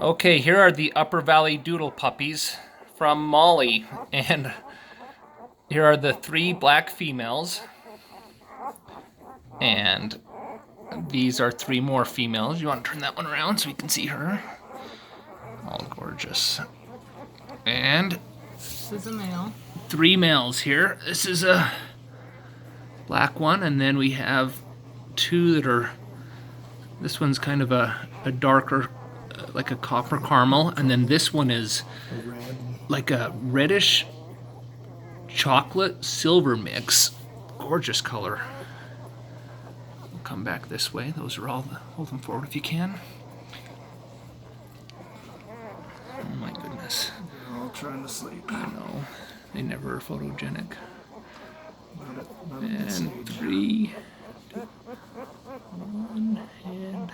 Okay, here are the Upper Valley Doodle puppies from Molly, and here are the 3 black females, and these are 3 more females. You want to turn that one around so we can see her? All gorgeous. And this is a male. 3 males here. This is a black one, and then we have 2 that are, this one's kind of a darker, like a copper caramel, and then this one is like a reddish chocolate silver mix. Gorgeous color. We'll come back this way. Those are all the, hold them forward if you can. Oh my goodness. They're all trying to sleep. I know. They never are photogenic. Not at this And age. 3, 2, 1, and